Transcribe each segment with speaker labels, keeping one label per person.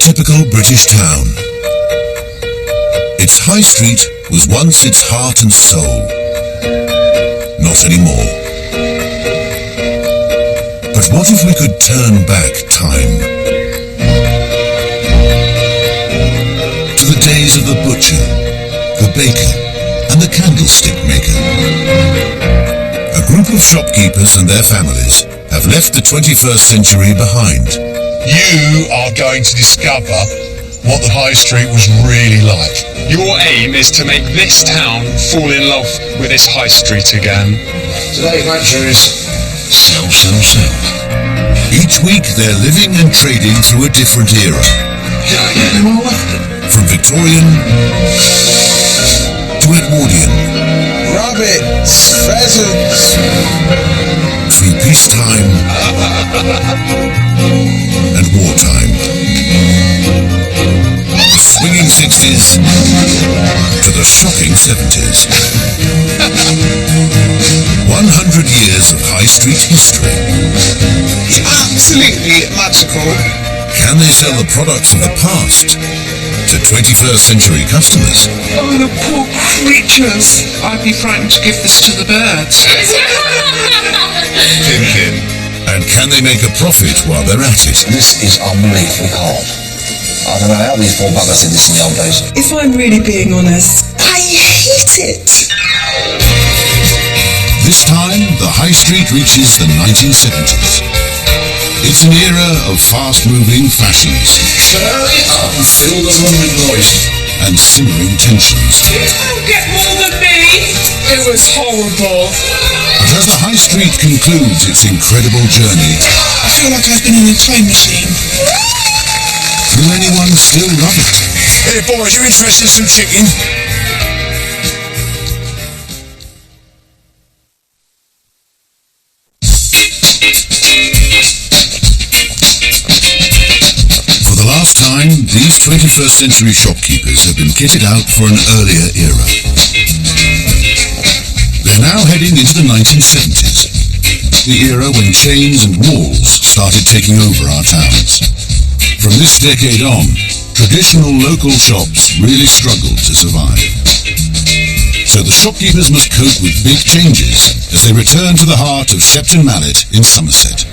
Speaker 1: typical British town. Its high street was once its heart and soul. Not anymore. But what if we could turn back time? To the days of the butcher, the baker, and the candlestick maker. A group of shopkeepers and their families have left the 21st century behind.
Speaker 2: You are going to discover what the high street was really like.
Speaker 3: Your aim is to make this town fall in love with its high street again.
Speaker 2: Today's mantra is
Speaker 1: Sell, sell, sell. Each week they're living and trading through a different era.
Speaker 2: Can I get them all often?
Speaker 1: From Victorian to Edwardian.
Speaker 2: Rabbits, pheasants.
Speaker 1: Through peacetime and wartime. The swinging 60s to the shocking 70s. 100 years of high street history.
Speaker 4: It's absolutely magical.
Speaker 1: Can they sell the products of the past to 21st century customers?
Speaker 4: Oh, the poor creatures. I'd be frightened to give this to the birds.
Speaker 2: Thinking.
Speaker 1: And can they make a profit while they're at it?
Speaker 5: This is unbelievably hard. I don't know how these poor buggers did this in the old days.
Speaker 6: If I'm really being honest, I hate it.
Speaker 1: This time, the high street reaches the 1970s. It's an era of fast-moving fashions.
Speaker 5: Turn it up and fill the room with noise.
Speaker 1: And simmering tensions.
Speaker 4: Don't get more than me. It was horrible.
Speaker 1: But as the high street concludes its incredible journey,
Speaker 4: I feel like I've been in a time machine.
Speaker 1: will anyone still love it?
Speaker 2: Hey boys, you interested in some chicken?
Speaker 1: For the last time, these 21st century shopkeepers have been kitted out for an earlier era. They're now heading into the 1970s, the era when chains and walls started taking over our towns. From this decade on, traditional local shops really struggled to survive. So the shopkeepers must cope with big changes as they return to the heart of Shepton Mallet in Somerset.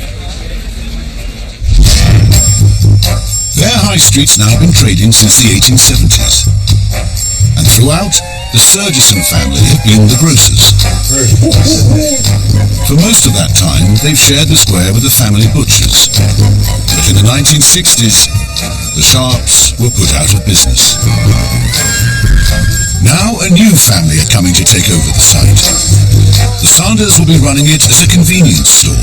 Speaker 1: Their high street's now been trading since the 1870s. And throughout, the Surgison family have been the grocers. For most of that time, they've shared the square with the family butchers. But in the 1960s, the Sharps were put out of business. Now a new family are coming to take over the site. The Sanders will be running it as a convenience store.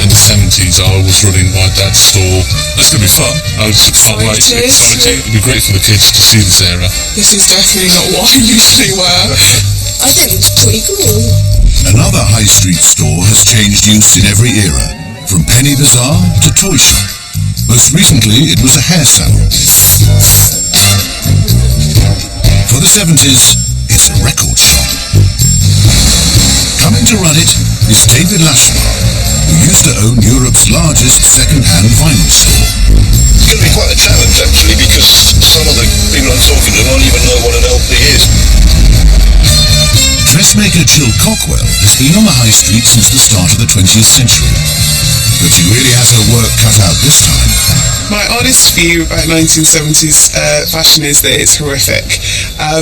Speaker 2: In the 70s, I was running my dad's store. That's going to be fun. I can't wait. It'll be great for the kids to see this era.
Speaker 4: This is definitely not what I usually wear.
Speaker 6: I think it's pretty cool.
Speaker 1: Another high street store has changed use in every era, from penny bazaar to toy shop. Most recently, it was a hair salon. For the 70s, it's a record shop. Coming to run it is David Lashmar, who used to own Europe's largest second-hand vinyl store.
Speaker 5: It's going to be quite a challenge, actually, because some of the people I'm talking to won't even know what an LP is.
Speaker 1: Dressmaker Jill Cockwell has been on the high street since the start of the 20th century. But she really has her work cut out this time.
Speaker 4: My honest view about 1970s fashion is that it's horrific. I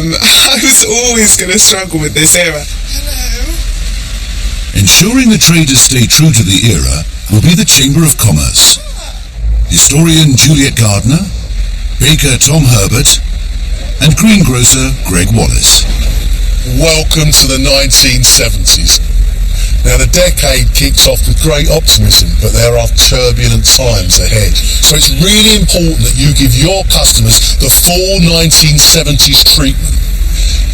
Speaker 4: was always going to struggle with this era.
Speaker 1: Ensuring the traders stay true to the era will be the Chamber of Commerce. Historian Juliet Gardner, baker Tom Herbert, and greengrocer Greg Wallace.
Speaker 2: Welcome to the 1970s. Now the decade kicks off with great optimism, but there are turbulent times ahead. So it's really important that you give your customers the full 1970s treatment.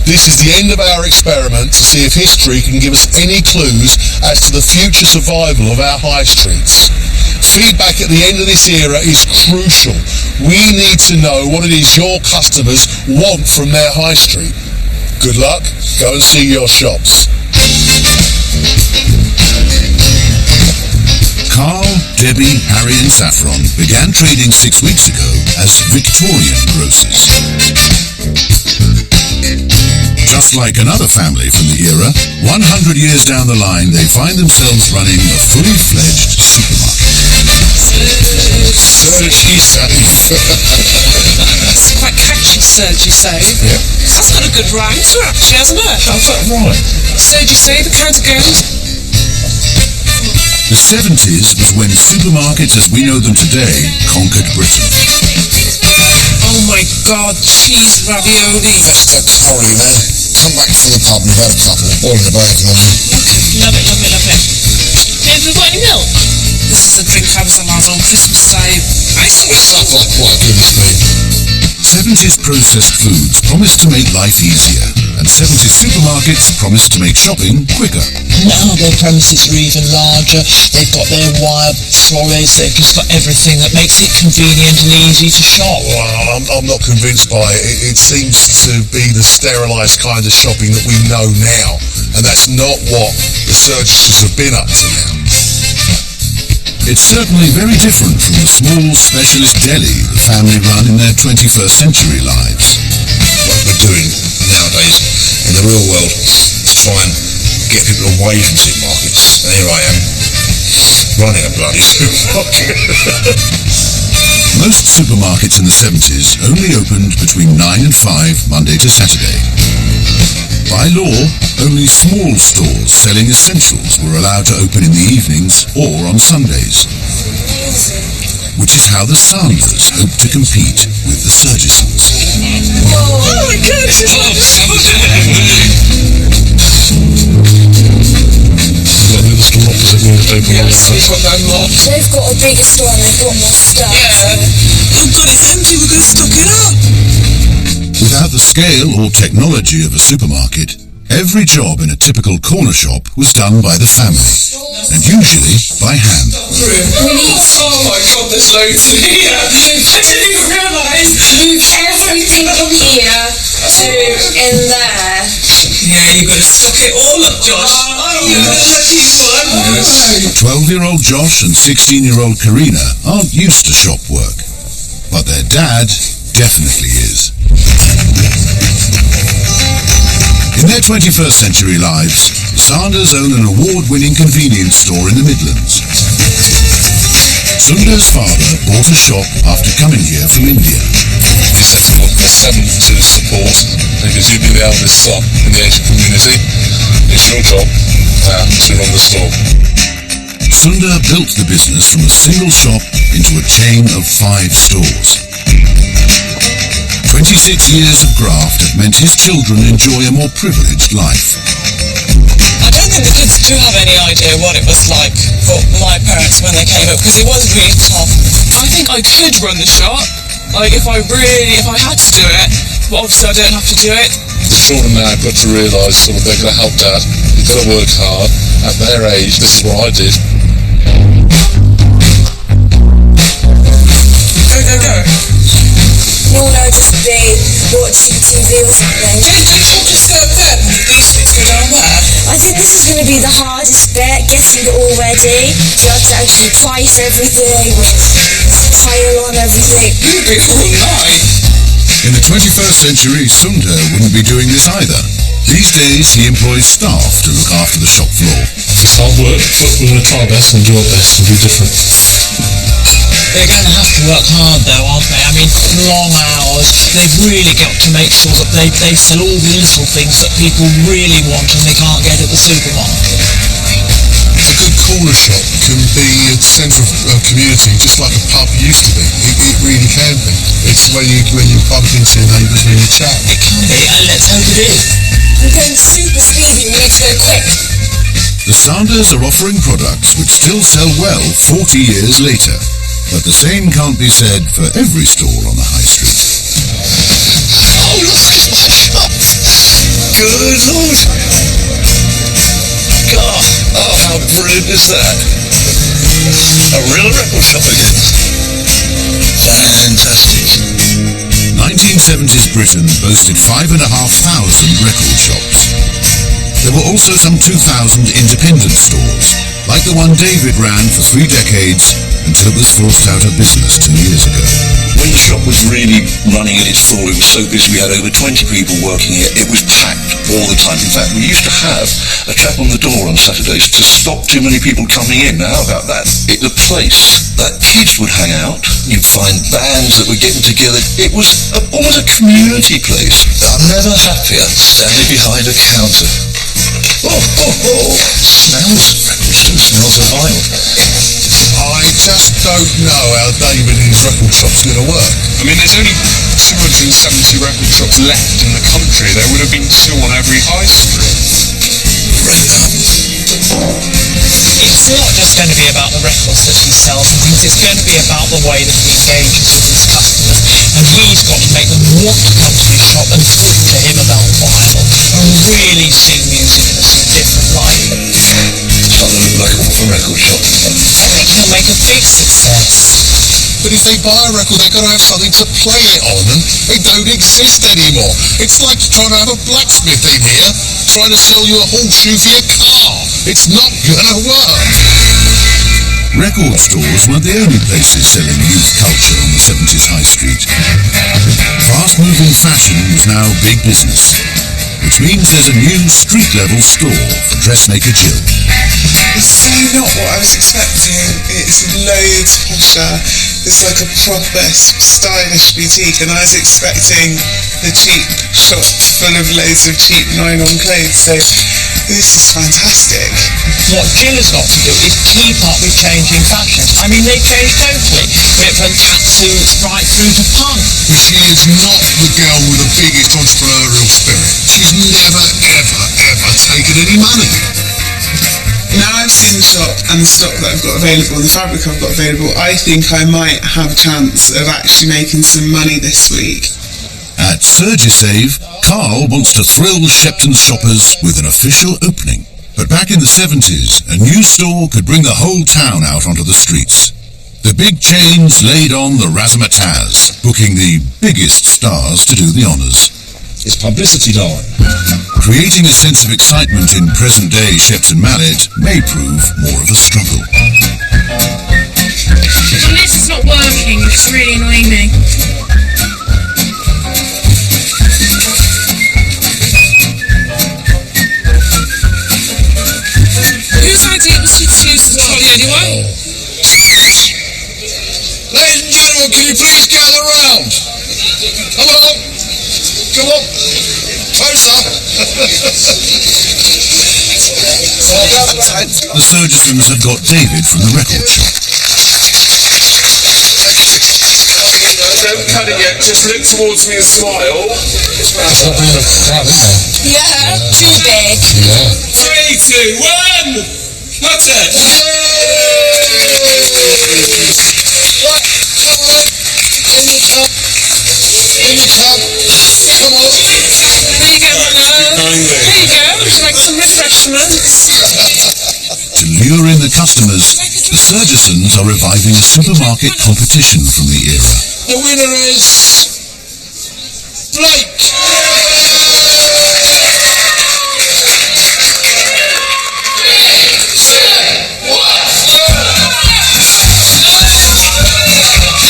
Speaker 2: This is the end of our experiment to see if history can give us any clues as to the future survival of our high streets. Feedback at the end of this era is crucial. We need to know what it is your customers want from their high street. Good luck. Go and see your shops.
Speaker 1: Carl Debbie, Harry and Saffron began trading 6 weeks ago as Victorian grocers. Just like another family from the era, 100 years down the line they find themselves running a fully fledged supermarket.
Speaker 2: Surgy safe.
Speaker 7: It's quite catchy, Surgy Safe.
Speaker 2: Yeah.
Speaker 7: That's got a good rhyme to it, actually, hasn't it?
Speaker 2: How's that right?
Speaker 7: Surgy Safe, the count again.
Speaker 1: The 70s was when supermarkets as we know them today conquered Britain.
Speaker 7: Oh my god, cheese ravioli.
Speaker 5: That's curry, man. Come back from the pub and we've had a couple. All in the bag, normally.
Speaker 7: Love it, love it, love it. Have you got any milk? This is a drink I was allowed on Christmas Day. I think it's
Speaker 5: That got quite good with me.
Speaker 1: 70s processed foods promised to make life easier, and 70s supermarkets promised to make shopping quicker.
Speaker 8: Now their premises are even larger, they've got their wire trolleys, they've just got everything that makes it convenient and easy to shop.
Speaker 2: Well, I'm not convinced by it. It seems to be the sterilised kind of shopping that we know now, and that's not what the Surges have been up to now.
Speaker 1: It's certainly very different from the small specialist deli the family run in their 21st century lives.
Speaker 5: What we're doing nowadays in the real world to try and get people away from supermarkets. And here I am, running a bloody supermarket.
Speaker 1: Most supermarkets in the 70s only opened between 9 and 5 Monday to Saturday. By law, only small stores selling essentials were allowed to open in the evenings or on Sundays, which is how the Sanders hoped to compete with the Surgisons.
Speaker 7: Oh my god, this is
Speaker 2: We've got the other store opposite the open
Speaker 7: Yes, we've got that lot.
Speaker 9: They've got a bigger store and they've got more stuff.
Speaker 7: Yeah. Oh god, it's empty, we're gonna stock it up.
Speaker 1: Without the scale or technology of a supermarket, every job in a typical corner shop was done by the family, and usually by hand.
Speaker 7: Oh my god, there's loads in here. I didn't even realise.
Speaker 9: Move everything from here to in there.
Speaker 7: Yeah, you've got to stock it all up, Josh. Oh, you're the lucky one.
Speaker 1: 12-year-old Josh and 16-year-old Karina aren't used to shop work, but their dad definitely is. In their 21st century lives, the Sanders own an award-winning convenience store in the Midlands. Sundar's father bought a shop after coming here from India.
Speaker 2: He said to look for seven to support, because you'd be the eldest son in the Asian community. It's your job to run the store.
Speaker 1: Sundar built the business from a single shop into a chain of 5 stores. 26 years of graft have meant his children enjoy a more privileged life.
Speaker 7: I don't think the kids do have any idea what it was like for my parents when they came up, because it was really tough. I think I could run the shop, like if I had to do it, but obviously I don't have to do it.
Speaker 2: The children now have got to realise sort of they've got to help dad, they've got to work hard. At their age, this is what I did.
Speaker 7: Go.
Speaker 9: You'll know just be watching TV or something.
Speaker 7: They can't just go up there. These things go down there.
Speaker 9: I think this is going to be the hardest bit, getting it all ready. You have to actually price everything, pile on everything.
Speaker 7: You'll be all night.
Speaker 1: In the 21st century, Sundar wouldn't be doing this either. These days, he employs staff to look after the shop floor.
Speaker 2: It's hard work, but we're going to try our best and do our best and be different.
Speaker 8: They're going to have to work hard though, aren't they? I mean, long hours. They've really got to make sure that they sell all the little things that people really want and they can't get at the supermarket.
Speaker 2: A good corner shop can be a centre of community, just like a pub used to be. It really can be. It's when you bump into your neighbours and you chat.
Speaker 8: It can be, and let's hope it is.
Speaker 9: We're going super speedy, we need to go quick.
Speaker 1: The Sanders are offering products which still sell well 40 years later. But the same can't be said for every store on the high street.
Speaker 5: Oh, look at my shop. Good Lord. God, oh, how brilliant is that? A real record shop again. Fantastic.
Speaker 1: 1970s Britain boasted 5,500 record shops. There were also some 2,000 independent stores, like the one David ran for 3 decades until it was forced out of business 2 years ago.
Speaker 5: When the shop was really running at its full, it was so busy we had over 20 people working here. It was packed all the time. In fact, we used to have a trap on the door on Saturdays to stop too many people coming in. Now, how about that? It's a place that kids would hang out. You'd find bands that were getting together. It was almost a community place. I'm never happier standing behind a counter. Smells of records too. Smells of vinyl.
Speaker 2: I just don't know how David and his record shop's going to work.
Speaker 3: I mean, there's only 270 record shops left in the country. There would have been 2 on every high street.
Speaker 8: It's not just going to be about the records that he sells, because it's going to be about the way that he engages with his customers, and he's got to make them want to come to his shop and talk to him about vinyl and really see music in a different light.
Speaker 5: Something like a record shop.
Speaker 8: I think he'll make a big success.
Speaker 2: But if they buy a record, they've got to have something to play it on, and they don't exist anymore. It's like trying to have a blacksmith in here, trying to sell you a horseshoe for your car. It's not gonna work.
Speaker 1: Record stores weren't the only places selling youth culture on the 70s high street. Fast-moving fashion was now big business, which means there's a new street-level store for Dressmaker Jill.
Speaker 4: It's so not what I was expecting. It's loads posher. It's like a proper stylish boutique, and I was expecting a cheap shop full of loads of cheap nylon clothes, so this is fantastic.
Speaker 8: What Jill has got to do is keep up with changing fashions. I mean, they change totally. Went from tracksuits right through to punk.
Speaker 2: But she is not the girl with the biggest entrepreneurial spirit. She's never, ever, ever taken any money.
Speaker 4: Now I've seen the shop and the stock that I've got available and the fabric I've got available, I think I might have a chance of actually making some money this week.
Speaker 1: At Surgisave, Carl wants to thrill Shepton's shoppers with an official opening. But back in the 70s, a new store could bring the whole town out onto the streets. The big chains laid on the razzmatazz, booking the biggest stars to do the honours.
Speaker 5: It's publicity, darling.
Speaker 1: Creating a sense of excitement in present-day Shepton Mallet may prove more of a struggle.
Speaker 10: This is not working, it's really annoying me. Whose idea was to choose the trolley anyway?
Speaker 2: Ladies and gentlemen, can you please gather round? Come on. Come on. Closer.
Speaker 1: The Surgisons had got David from the record shop.
Speaker 3: Don't cut it yet, just look towards me and smile.
Speaker 9: Yeah, too big.
Speaker 3: 3, 2, 1! Cut it!
Speaker 2: In the cab. Come on.
Speaker 10: There you go, There you go, like some refreshments.
Speaker 1: To lure in the customers, the Surgisons are reviving a supermarket competition from the era.
Speaker 2: The winner is Blake.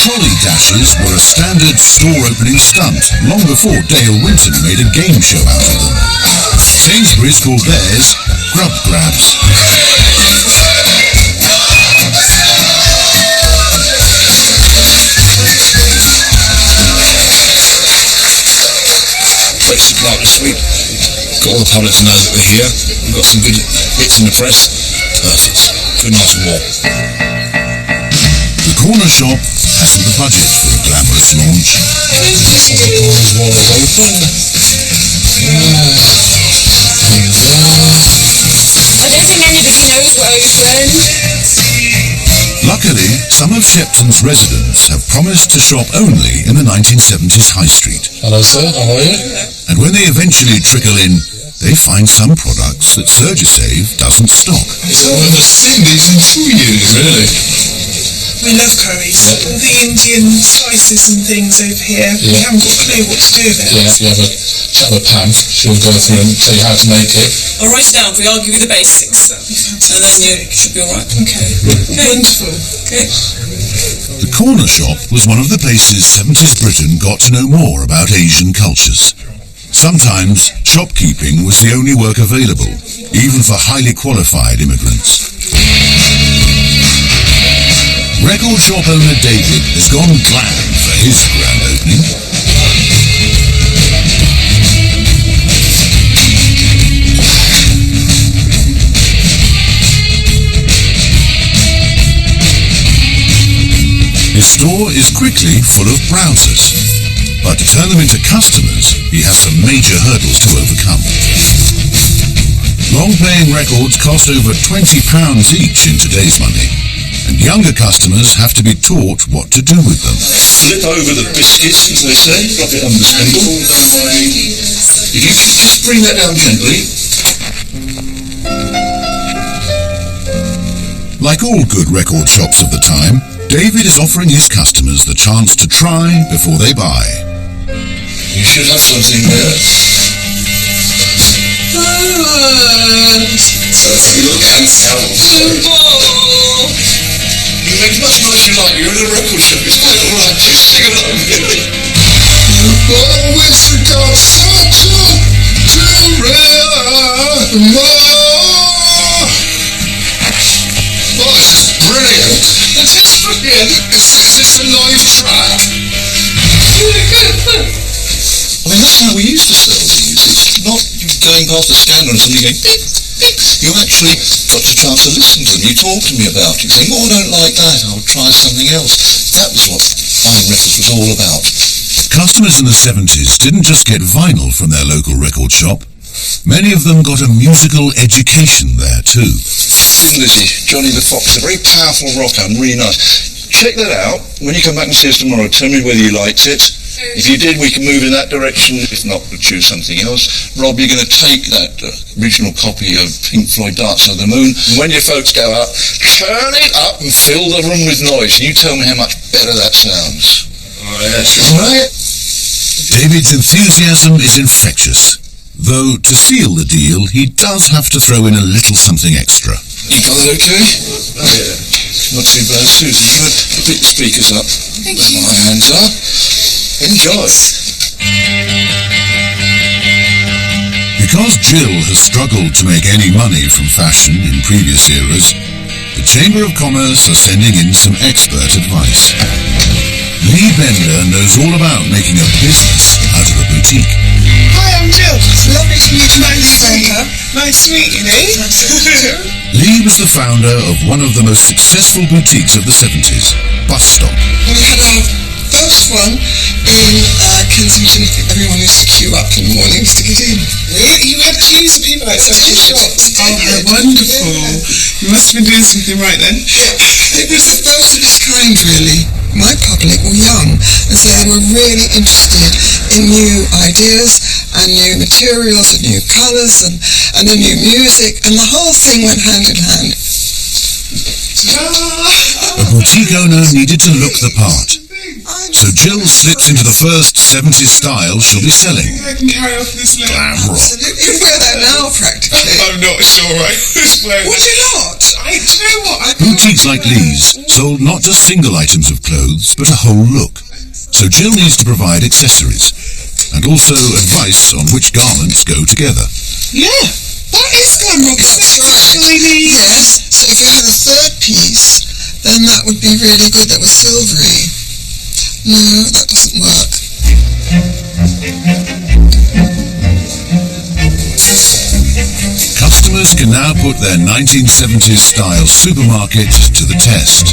Speaker 1: Trolley dashes were a standard store opening stunt long before Dale Winton made a game show out of them. Sainsbury's called theirs Grub Grabs.
Speaker 5: Place is bright and sweet. Got all the public to know that we're here. We've got some good hits in the press. Perfect. Couldn't ask for more.
Speaker 1: The corner shop hasn't the budget for a glamorous launch.
Speaker 5: Doors wide open.
Speaker 9: I don't think anybody knows we're open.
Speaker 1: Luckily, some of Shepton's residents have promised to shop only in the 1970s high street.
Speaker 2: Hello, sir. How are you?
Speaker 1: And when they eventually trickle in, they find some products that Surgisave doesn't stock.
Speaker 2: It's not the same. It's in 2 years, really.
Speaker 4: We love curries. All the Indian spices and things over here. We haven't got a clue what to do with it.
Speaker 2: Yeah, you have a pan. She'll go through and tell you how to make it.
Speaker 7: I'll write it down for you. I'll give you the basics.
Speaker 4: That'd be fantastic.
Speaker 7: And then you should be alright.
Speaker 4: Okay. Wonderful.
Speaker 7: Okay.
Speaker 1: The corner shop was one of the places 70s Britain got to know more about Asian cultures. Sometimes shopkeeping was the only work available, even for highly qualified immigrants. Record shop owner David has gone glam for his grand opening. His store is quickly full of browsers, but to turn them into customers, he has some major hurdles to overcome. Long-playing records cost over £20 each in today's money, and younger customers have to be taught what to do with them.
Speaker 5: Flip over the biscuits, as they say, drop it under the spindle. If you could just bring that down gently.
Speaker 1: Like all good record shops of the time, David is offering his customers the chance to try before they buy.
Speaker 5: You should have something there. Look and sound. You make as much noise as you like. You're in a record shop. It's quite alright. Just sing along. You've always got such a Oh, this is brilliant. This is brilliant. Is this a live track? I mean, that's how we used to sell things. It's not you going past the scanner and suddenly going beep, beep. You actually got the chance to listen to them. You talk to me about it. You think, oh, I don't like that. I'll try something else. That was what buying records was all about.
Speaker 1: Customers in the 70s didn't just get vinyl from their local record shop. Many of them got a musical education there too.
Speaker 5: Thin Lizzy, Johnny the Fox, a very powerful rock album, really nice. Check that out. When you come back and see us tomorrow, tell me whether you liked it. If you did, we can move in that direction. If not, we'll choose something else. Rob, you're going to take that original copy of Pink Floyd Dark Side of the Moon. And when your folks go up, turn it up and fill the room with noise. You tell me how much better that sounds. Oh, yes. All right.
Speaker 1: David's enthusiasm is infectious. Though, to seal the deal, he does have to throw in a little something extra.
Speaker 5: You got it okay? Oh, yeah. Not too bad. Susan, you want to pick the speakers up?
Speaker 4: Thank you.
Speaker 5: My hands up. Enjoy.
Speaker 1: Because Jill has struggled to make any money from fashion in previous eras, the Chamber of Commerce are sending in some expert advice. Lee Bender knows all about making a business out of a boutique.
Speaker 4: Hi, I'm Jill. Lovely to meet you. Nice to meet you. Nice to meet you, Lee.
Speaker 1: Lee was the founder of one of the most successful boutiques of the 70s, Bus Stop.
Speaker 6: We had our first one in Kensington. Everyone used to queue up in the mornings to get in.
Speaker 4: Really? You had queues of people outside your shops? Oh, how wonderful. You must have been doing something right then.
Speaker 6: It was the first of its kind, really. My public were young, and so they were really interested in new ideas and new materials and new colours and the new music, and the whole thing went hand in hand.
Speaker 1: A boutique owner needed to look the part. So Jill slips into the first 70s style she'll be selling.
Speaker 4: I can carry on for this little.
Speaker 1: Glam rock.
Speaker 6: Absolutely. You wear that now, practically.
Speaker 4: I'm not sure I was wearing.
Speaker 6: Would you not?
Speaker 4: Do you know what?
Speaker 1: Boutiques like Lee's sold not just single items of clothes, but a whole look. So Jill needs to provide accessories, and also advice on which garments go together.
Speaker 4: Yeah.
Speaker 6: That is glam rock. That's right.
Speaker 4: Shiny.
Speaker 6: Yes. So if you had a third piece, then that would be really good. That was silvery. No, that doesn't work.
Speaker 1: Customers can now put their 1970s style supermarket to the test.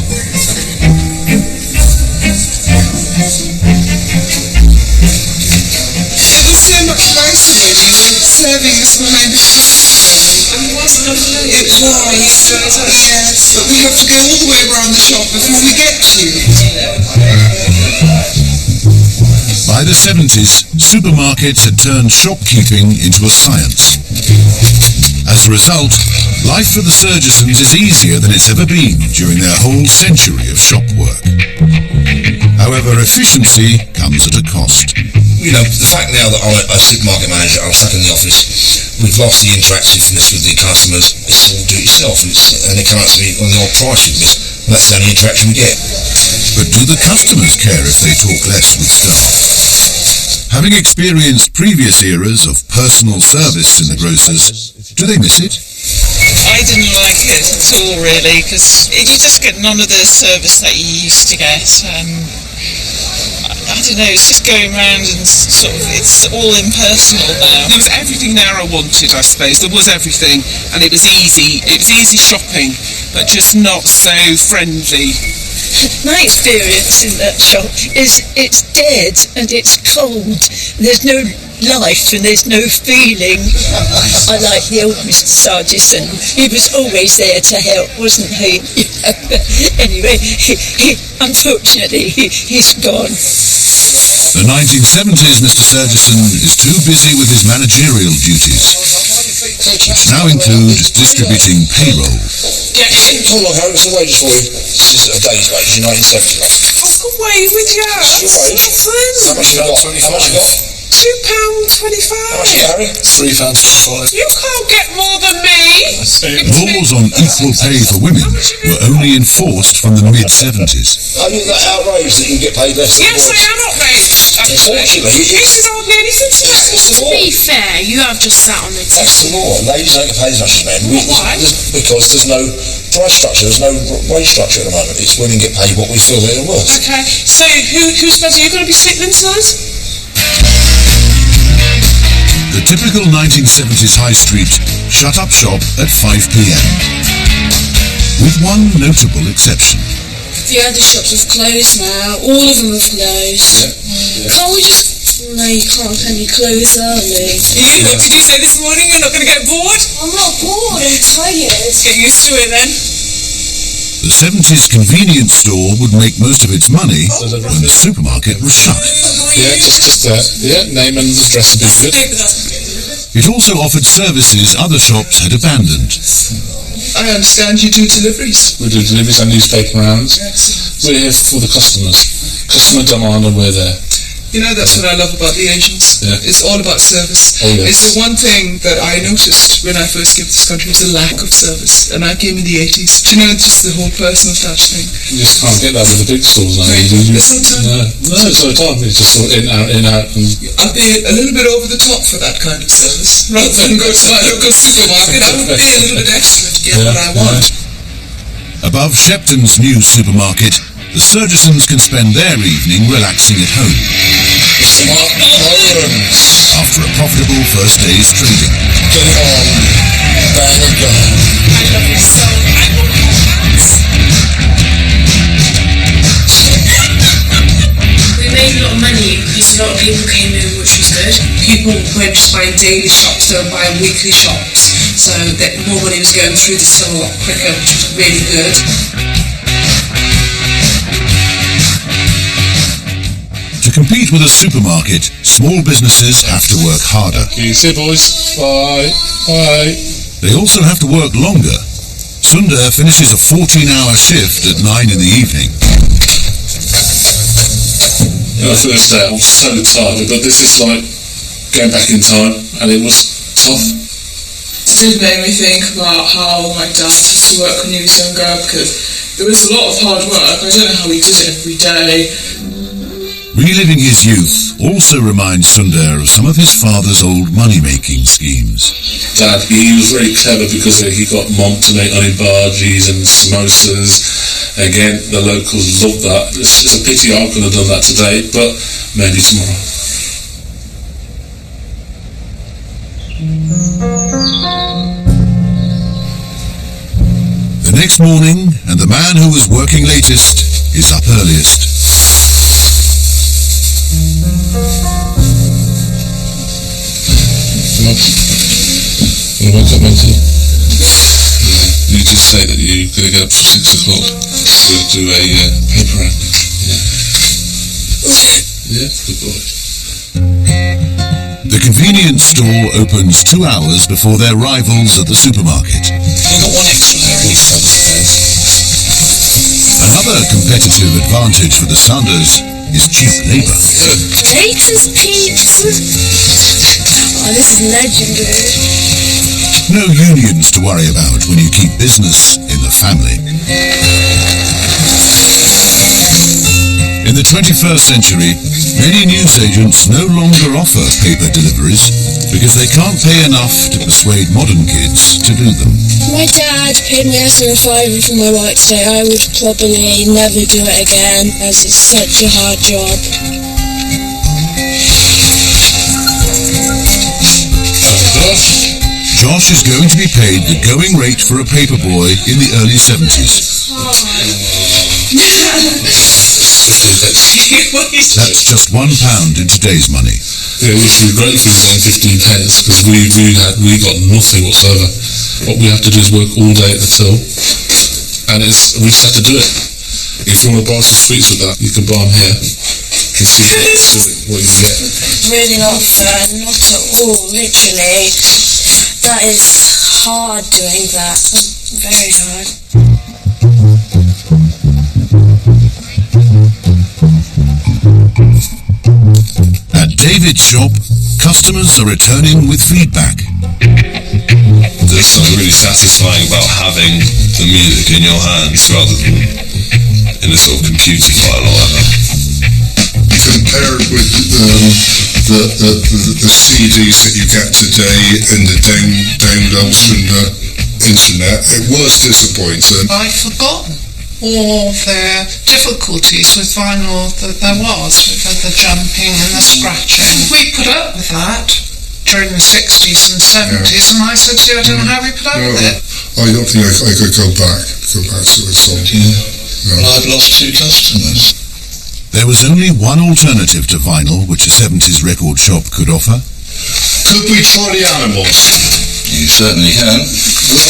Speaker 4: It was so much nicer when you were serving us behind the counter. It was lovely. It was. Yes, but we have to go all the way around the shop before we get you.
Speaker 1: By the 70s, supermarkets had turned shopkeeping into a science. As a result, Life for the Surgesons is easier than it's ever been during their whole century of shop work. However, efficiency comes at a cost.
Speaker 11: You know, the fact now that I'm a supermarket manager, I'm stuck in the office, we've lost the interactiveness with the customers. It's all do it yourself, and it comes to me on the odd price you miss. And that's the only interaction we get.
Speaker 1: But do the customers care if they talk less with staff? Having experienced previous eras of personal service in the grocers, do they miss it?
Speaker 7: I didn't like it at all, really, because you just get none of the service that you used to get. I don't know, it's just going around and sort of, it's all impersonal now.
Speaker 10: There was everything there I wanted, I suppose. There was everything, and it was easy. It was easy shopping, but just not so friendly.
Speaker 12: My experience in that shop is it's dead and it's cold. There's no life and there's no feeling. I like the old Mr. Sargison. He was always there to help, wasn't he? Anyway, unfortunately, he's gone.
Speaker 1: The 1970s Mr. Surgeson is too busy with his managerial duties, which now include distributing payroll.
Speaker 11: Come along, Harry, some wages for you. This is a day's wages, 1970, mate.
Speaker 10: Walk away with you. It's
Speaker 11: How much you got? How much you got?
Speaker 10: £2.25.
Speaker 11: How much you got, Harry?
Speaker 2: £3.25.
Speaker 10: You can't get more than me.
Speaker 1: Laws on equal pay for women were only enforced from the mid-70s.
Speaker 11: Are you that outraged that you get paid less than
Speaker 10: Yes, I am outraged.
Speaker 11: Unfortunately,
Speaker 10: This is hardly anything to me.
Speaker 11: To
Speaker 13: be fair, you have just sat on it.
Speaker 11: That's the law. Ladies don't get paid as much as men.
Speaker 10: Why?
Speaker 11: Because there's no price structure, there's no wage structure at the moment. It's women get paid what we feel they're worth.
Speaker 10: Okay, so who's better? You're going to be sleeping tonight?
Speaker 1: The typical 1970s high street shut up shop at 5 p.m. with one notable exception.
Speaker 13: The other shops have closed now. All of them have closed. Can't we just... No, you can't. Can you close early?
Speaker 10: What did you say this morning? You're not going to get bored?
Speaker 13: I'm not bored. I'm tired.
Speaker 10: Get used to it then.
Speaker 1: The 70s convenience store would make most of its money when the supermarket was shut.
Speaker 2: Yeah, just that. Yeah, name and address would be good.
Speaker 1: It also offered services other shops had abandoned.
Speaker 2: I understand you do deliveries. We do deliveries and newspaper rounds. We're here for the customers. Customer demand and we're there.
Speaker 14: You know, that's what I love about the Asians.
Speaker 2: Yeah.
Speaker 14: It's all about service.
Speaker 2: Oh, yes.
Speaker 14: It's the one thing that I noticed when I first came to this country was a lack of service. And I came in the 80s. Do you know, just the whole personal touch thing.
Speaker 2: You just can't get that with the big stores now.
Speaker 14: There's no time.
Speaker 2: No, it's no time. It's just sort of in, out.
Speaker 14: I'll pay a little bit over the top for that kind of service. Rather than go to my local supermarket, I would pay a little bit extra to get what I want.
Speaker 1: Above Shepton's new supermarket, the Surgesons can spend their evening relaxing at home after a profitable first day's trading.
Speaker 11: Get it on. Bang and go.
Speaker 10: I love you so
Speaker 13: We made a lot of money because a lot of people came in, which was good.
Speaker 14: People weren't just buying daily shops, they were buying weekly shops. So that more money was going through the till a lot quicker, which was really good.
Speaker 1: To compete with a supermarket, small businesses have to work harder.
Speaker 2: See you, boys. Bye. Bye.
Speaker 1: They also have to work longer. Sundar finishes a 14-hour shift at 9 in the evening.
Speaker 2: The first day I was so tired, but this is like going back in time, and it was tough.
Speaker 14: It did make me think about how my dad used to work when he was younger, because there was a lot of hard work. I don't know how he did it every day.
Speaker 1: Reliving his youth also reminds Sundar of some of his father's old money-making schemes.
Speaker 2: Dad, he was very clever because he got mom to make honey bhajis and samosas. Again, the locals loved that. It's a pity I couldn't have done that today, but maybe tomorrow.
Speaker 1: The next morning, and the man who was working latest is up earliest.
Speaker 2: You wake up mentally. You just say that you're going to get up for 6 o'clock to do a paper round. Yeah. Yeah, good boy.
Speaker 1: The convenience convenience store opens 2 hours before their rivals at the supermarket.
Speaker 8: We've got one extra area.
Speaker 1: Another competitive advantage for the Sanders is cheap labour.
Speaker 9: Potatoes, pizza. Oh, this is legendary.
Speaker 1: No unions to worry about when you keep business in the family. In the 21st century, many newsagents no longer offer paper deliveries because they can't pay enough to persuade modern kids to do them.
Speaker 13: My dad paid me less than a fiver for my work today. I would probably never do it again, as it's such a hard job.
Speaker 1: Josh is going to be paid the going rate for a paperboy in the early 70s. That's just £1 in today's money.
Speaker 2: Yeah, we should be grateful for 15 pence because we got nothing whatsoever. What we have to do is work all day at the till, and we just have to do it. If you want to buy some sweets with that, you can buy them here. You see what you can get.
Speaker 9: Really not fair, not at all, literally. That is hard doing that, very hard.
Speaker 1: At David's shop, customers are returning with feedback.
Speaker 15: There's something really satisfying about having the music in your hands rather than in a sort of computer file or whatever.
Speaker 2: Compared with the CDs that you get today in the downloads from the internet, it was disappointing.
Speaker 16: I'd forgotten all the difficulties with vinyl that there was, with the jumping and the scratching. We put up with that during the 60s and 70s, and I said to you, I don't know how we put up with it.
Speaker 2: I don't think I could go back to it. So.
Speaker 5: Yeah. Well, I've lost 2 customers.
Speaker 1: There was only one alternative to vinyl which a 70s record shop could offer.
Speaker 2: Could we try the Animals?
Speaker 5: You certainly can.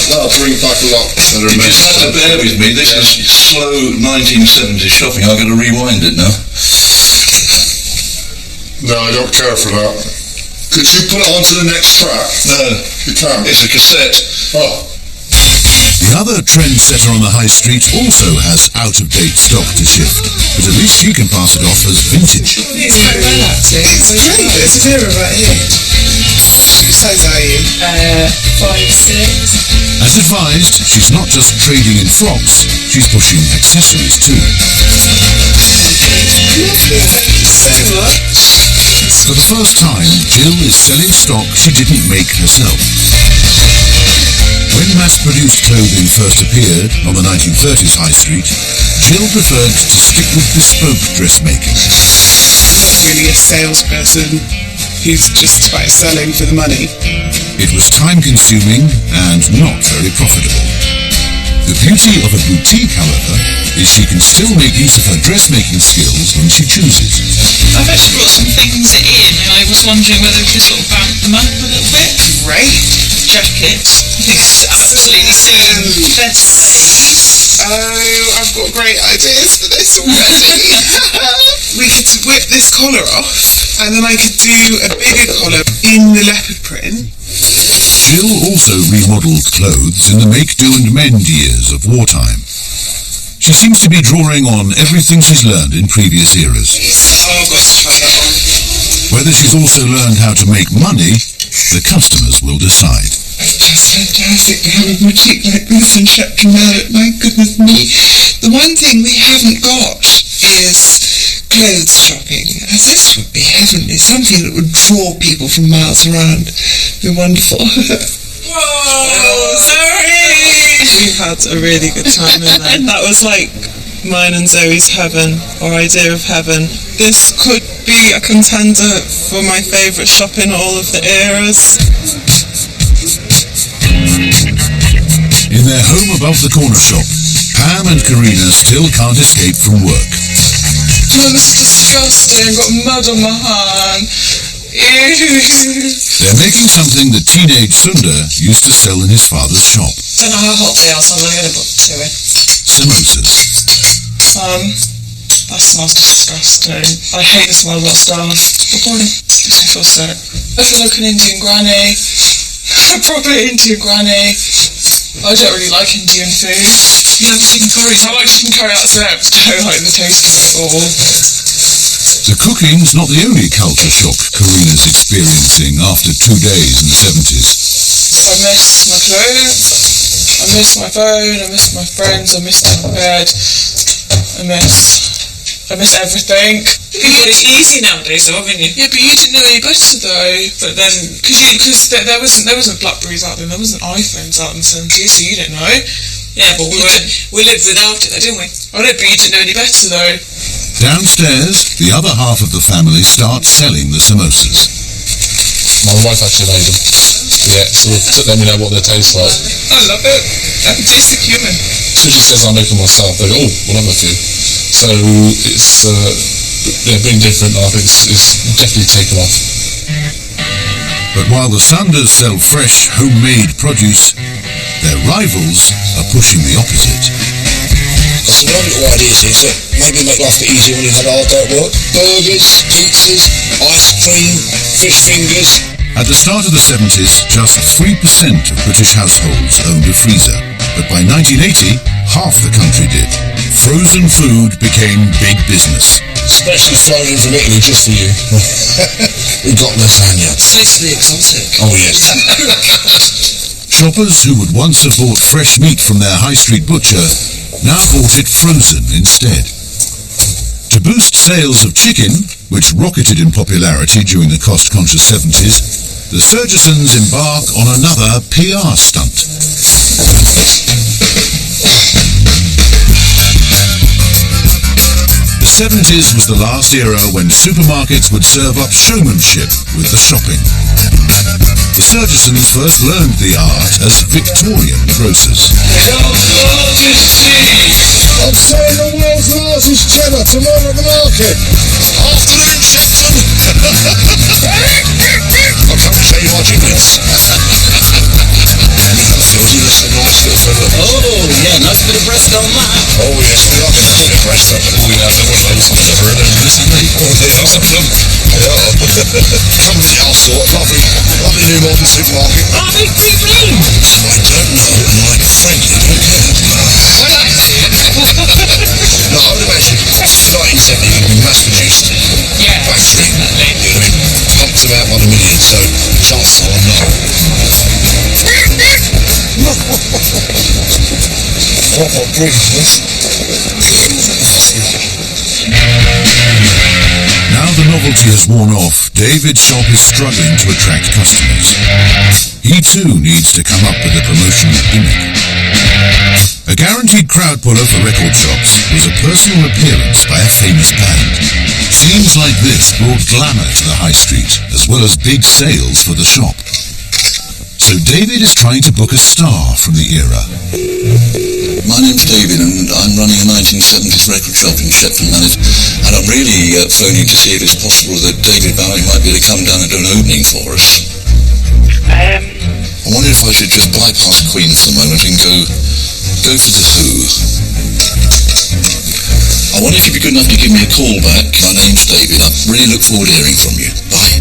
Speaker 2: That'll bring back a lot.
Speaker 5: You just have to bear with me. This is slow 1970s shopping. I've got to rewind it now.
Speaker 2: No, I don't care for that. Could you put it onto the next track?
Speaker 5: No.
Speaker 2: You can't.
Speaker 5: It's a cassette.
Speaker 2: Oh.
Speaker 1: The other trendsetter on the high street also has out-of-date stock to shift, but at least he can pass it off as vintage.
Speaker 4: It's quite well actually. It's great. There's a mirror right here. What size are you?
Speaker 13: 5'6".
Speaker 1: As advised, she's not just trading in frocks, she's pushing accessories too.
Speaker 4: So much.
Speaker 1: For the first time, Jill is selling stock she didn't make herself. When mass-produced clothing first appeared on the 1930s high street, Jill preferred to stick with bespoke dressmaking.
Speaker 4: I'm not really a salesperson who's just about selling for the money.
Speaker 1: It was time-consuming and not very profitable. The beauty of a boutique, however, is she can still make use of her dressmaking skills when she chooses.
Speaker 10: I've actually brought some things in, and I was wondering whether we could sort of vamp them up a little bit.
Speaker 4: Great.
Speaker 10: Jackets. It's absolutely
Speaker 4: I've got great ideas for this already. We could whip this collar off, and then I could do a bigger collar in the leopard print.
Speaker 1: Jill also remodeled clothes in the make-do-and-mend years of wartime. She seems to be drawing on everything she's learned in previous eras.
Speaker 4: Oh, I've got to try that on.
Speaker 1: Whether she's also learned how to make money, the customers will decide.
Speaker 4: It's just fantastic to have a boutique like this in Shepton Mallet. My goodness me. The one thing we haven't got is clothes shopping. This would be heavenly. Something that would draw people from miles around. It'd be wonderful.
Speaker 7: Whoa, sorry! We had a really good time in there. That was like mine and Zoe's heaven, or idea of heaven. This could be a contender for my favourite shop in all of the eras.
Speaker 1: In their home above the corner shop, Pam and Karina still can't escape from work.
Speaker 7: Oh, this is disgusting. Got mud on my hand. Ew.
Speaker 1: They're making something that teenage Sundar used to sell in his father's shop.
Speaker 7: Don't know how hot they are, so I'm not going to do it.
Speaker 1: Samosas.
Speaker 7: That smells disgusting. I hate the smell of that stuff. Recording.
Speaker 14: makes me feel sick. I feel like an Indian granny. A proper Indian granny. I don't really like Indian food.
Speaker 16: You like chicken curry?
Speaker 14: I like chicken curry, that's it. I just don't like the taste of it all.
Speaker 1: The cooking's not the only culture shock Karina's experiencing after 2 days in the 70s.
Speaker 14: I miss my clothes, I miss my phone, I miss my friends, I miss my bed, I miss everything.
Speaker 7: You've got it easy nowadays, though, haven't you?
Speaker 14: Yeah, but you didn't know any better though. But then, because there wasn't Blackberries out then, there wasn't iPhones out in the 70s, so you didn't know.
Speaker 7: Yeah, but we lived without it, though, didn't we?
Speaker 14: I know, but you didn't know any better though.
Speaker 1: Downstairs, the other half of the family starts selling the samosas.
Speaker 2: My wife actually made them. Yeah, so let me know what they taste like.
Speaker 14: I love it. I can taste the cumin.
Speaker 2: As soon as she says I make them myself, they go, oh, we'll have a few. So it's being different. I think it's definitely taken off.
Speaker 1: But while the Sanders sell fresh, homemade produce, their rivals are pushing the opposite.
Speaker 11: So one little idea is that maybe make life a bit easier when you've had a hard day at work. Burgers, pizzas, ice cream, fish fingers.
Speaker 1: At the start of the 70s, just 3% of British households owned a freezer. But by 1980, half the country did. Frozen food became big business.
Speaker 11: Especially flown in from Italy just for you. We've got lasagna.
Speaker 8: Tastefully exotic.
Speaker 11: Oh yes.
Speaker 1: Shoppers who would once have bought fresh meat from their high street butcher now bought it frozen instead. To boost sales of chicken, which rocketed in popularity during the cost-conscious 70s, the Surgisons embark on another PR stunt. The 70s was the last era when supermarkets would serve up showmanship with the shopping. The Surgisons first learned the art as Victorian grocers.
Speaker 2: I'm selling the world's largest cheddar tomorrow at the market.
Speaker 11: Afternoon, Shepton. I'll come and show you my chickens.
Speaker 8: Oh, yeah, nice bit of breast on that.
Speaker 11: Oh yes, we like a bit of breast on it. We have the one of those I've never heard of recently. Yeah. Come visit our store, lovely new modern supermarket.
Speaker 8: Are they free?
Speaker 11: I don't know, and I'm friendly, don't care. No, I would imagine 1970 would be mass produced.
Speaker 14: Yeah,
Speaker 11: factory. You know what I mean? Pumped them out by the million, so chances are no. Oh my goodness.
Speaker 1: Now the novelty has worn off, David's shop is struggling to attract customers. He too needs to come up with a promotional gimmick. A guaranteed crowd puller for record shops was a personal appearance by a famous band. Scenes like this brought glamour to the high street, as well as big sales for the shop. So David is trying to book a star from the era.
Speaker 5: My name's David and I'm running a 1970s record shop in Shepton Mallet, and I'm really phoning to see if it's possible that David Bowie might be able to come down and do an opening for us. I wonder if I should just bypass Queen for the moment and go for The Who. I wonder if you'd be good enough to give me a call back. My name's David. I really look forward to hearing from you. Bye.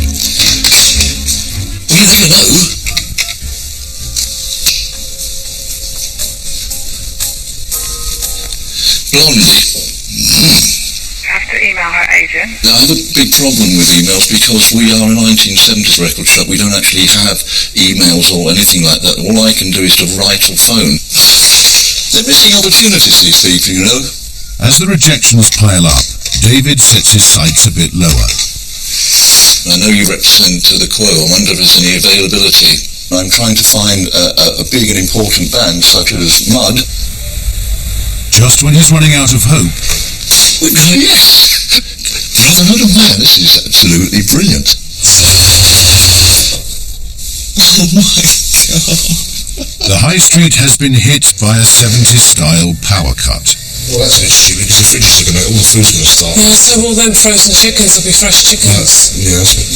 Speaker 5: What do you think of The Who? Blondie.
Speaker 17: Have to email her agent.
Speaker 5: Now, I have a big problem with emails because we are a 1970s record shop. We don't actually have emails or anything like that. All I can do is to write or phone. They're missing opportunities, these people, you know.
Speaker 1: As the rejections pile up, David sets his sights a bit lower.
Speaker 5: I know you represent the Quo. I wonder if there's any availability. I'm trying to find a big and important band such as Mud.
Speaker 1: Just when he's running out of hope.
Speaker 5: Yes! Brotherhood of Man, this is absolutely brilliant. Oh my God.
Speaker 1: The high street has been hit by a 70s-style power cut.
Speaker 11: Well, that's a bit stupid because the fridges are going to, all the food's going to start.
Speaker 7: Yeah, so all them frozen chickens will be fresh chickens.
Speaker 11: Yeah, that's a bit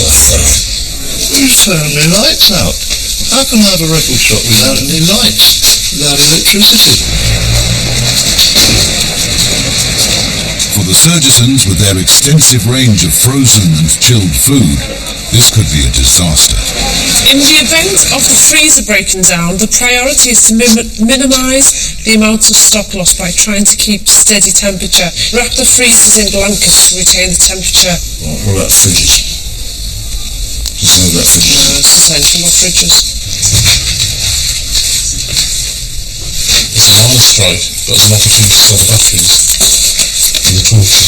Speaker 5: Who's turned the lights out? How can I have a record shop without any lights? Without electricity?
Speaker 1: For the Surgesons, with their extensive range of frozen and chilled food, this could be a disaster.
Speaker 10: In the event of the freezer breaking down, the priority is to minimise the amount of stock loss by trying to keep steady temperature. Wrap the freezers in blankets to retain the temperature.
Speaker 11: What about fridges? Just know about fridges.
Speaker 10: It's the same for my fridges.
Speaker 2: It's a hard strike, but it's an opportunity to sell the batteries and the torches.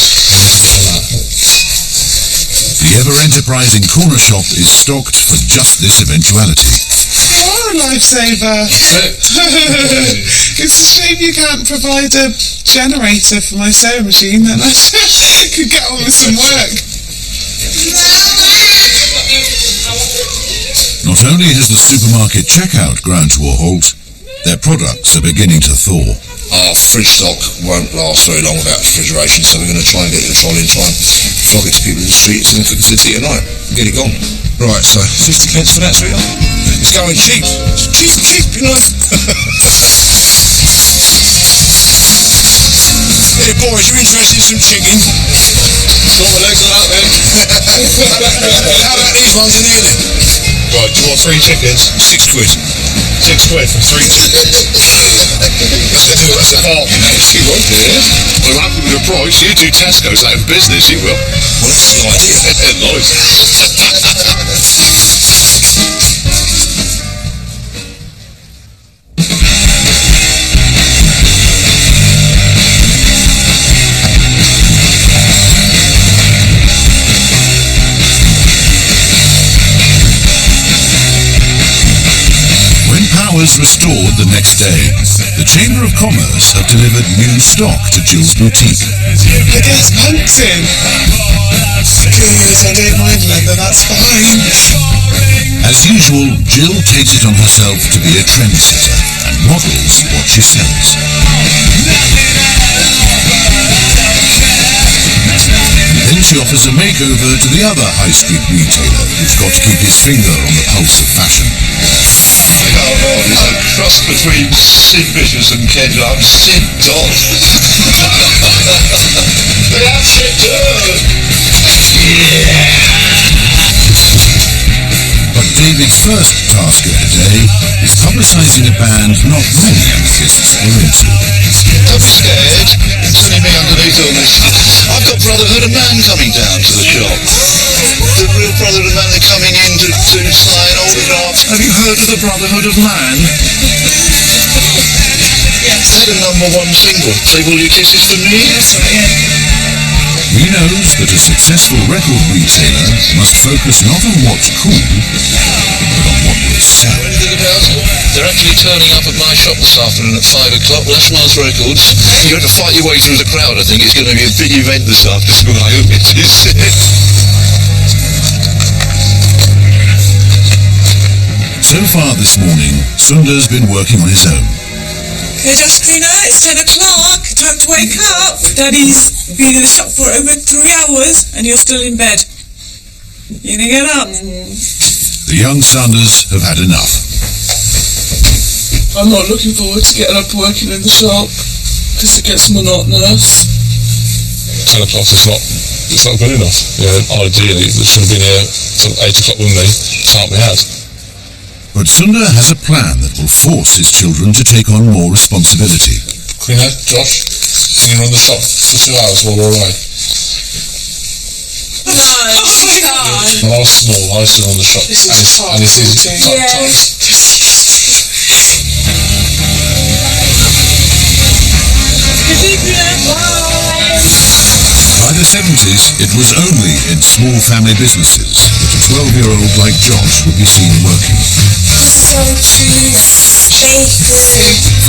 Speaker 1: The ever-enterprising corner shop is stocked for just this eventuality.
Speaker 4: Oh, lifesaver. It's a shame you can't provide a generator for my sewing machine, then I could get on with some work.
Speaker 1: Not only has the supermarket checkout ground to a halt, their products are beginning to thaw.
Speaker 11: Our fridge stock won't last very long without refrigeration, so we're going to try and get the trolley in time, flog it to people in the streets and cook city tonight and get it gone. Right, so 50 pence for that, sweetheart? It's going cheap. It's cheap, you know. Hey boys, you interested in some chicken? Got my legs on up then. How about these ones in here then?
Speaker 2: Right, do you want 3 chickens?
Speaker 11: £6.
Speaker 2: £6 for 3 chickens.
Speaker 11: That's a part.
Speaker 2: She won't do it. Well, happy with the price. You do Tesco's out of business, you will.
Speaker 11: Well, that's an idea.
Speaker 2: Nice.
Speaker 1: Was restored the next day. The Chamber of Commerce have delivered new stock to Jill's boutique.
Speaker 4: The gas punk's in. Good, I don't mind leather, that's fine.
Speaker 1: As usual, Jill takes it on herself to be a trendsetter and models what she sells. Then she offers a makeover to the other high street retailer who's got to keep his finger on the pulse of fashion.
Speaker 5: No trust between Sid Vicious and Ken Love. Sid Dodd. That's it,
Speaker 1: But David's first task of the day is publicising a band not many anarchists are into.
Speaker 5: Don't be scared. It's only me underneath all this. I've got Brotherhood of Man coming down to the shop. The real Brotherhood of Man, they're coming in to sign autographs. Have you heard of the Brotherhood of Man? Yes. They had a #1 single, Save All Your Kisses for Me.
Speaker 1: He knows that a successful record retailer must focus not on what's cool, but on what will sell.
Speaker 5: Anything about it? They're actually turning up at my shop this afternoon at 5 o'clock, Lashmar's Records. You have to fight your way through the crowd, I think. It's going to be a big event this afternoon, I hope it is.
Speaker 1: So far this morning, Sundar's been working on his own.
Speaker 7: Okay, Josephina, it's 10 o'clock. Time to wake up. Daddy's been in the shop for over 3 hours and you're still in bed. You gonna get up?
Speaker 1: The young Sanders have had enough.
Speaker 14: I'm not looking forward to getting up and working in the shop because it gets monotonous.
Speaker 2: 10 o'clock it's not good enough. Ideally, we should have been here till 8 o'clock when they can't be had.
Speaker 1: But Sundar has a plan that will force his children to take on more responsibility.
Speaker 2: Queen, Josh, can you run the shop for 2 hours while we're away?
Speaker 7: No, you can't.
Speaker 2: When I was small, I used to run the shop.
Speaker 14: This is hard.
Speaker 2: And it's easy to
Speaker 1: By the 70s, it was only in small family businesses that a 12-year-old like Josh would be seen working.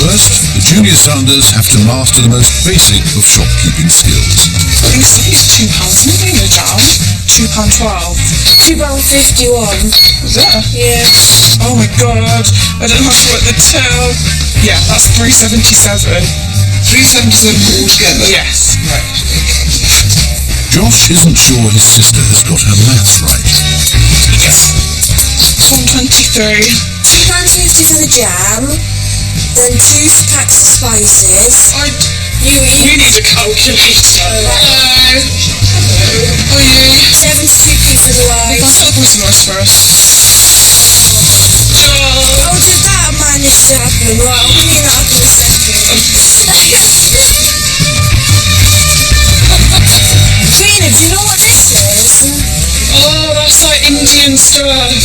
Speaker 1: First, the junior Sanders have to master the most basic of shopkeeping skills.
Speaker 14: I think it's £2, isn't it, the jam? £2.12.
Speaker 9: £2.51.
Speaker 14: Was that?
Speaker 9: Yeah.
Speaker 14: Oh my god, I don't have to work the till. Yeah, that's £3.77.
Speaker 5: £3.77 altogether?
Speaker 14: Yes. Right.
Speaker 1: Josh isn't sure his sister has got her maths right.
Speaker 14: £1.23.
Speaker 9: £2.50 for the jam, then 2 packs of spices.
Speaker 10: We need a calculator. Hello. How are you?
Speaker 9: 72p for the wife.
Speaker 10: That was nice for us.
Speaker 9: Oh, did that manage to happen? Right, I'll clean that up in a second. Karina, do you know what this is?
Speaker 10: Oh, that's like Indian stuff.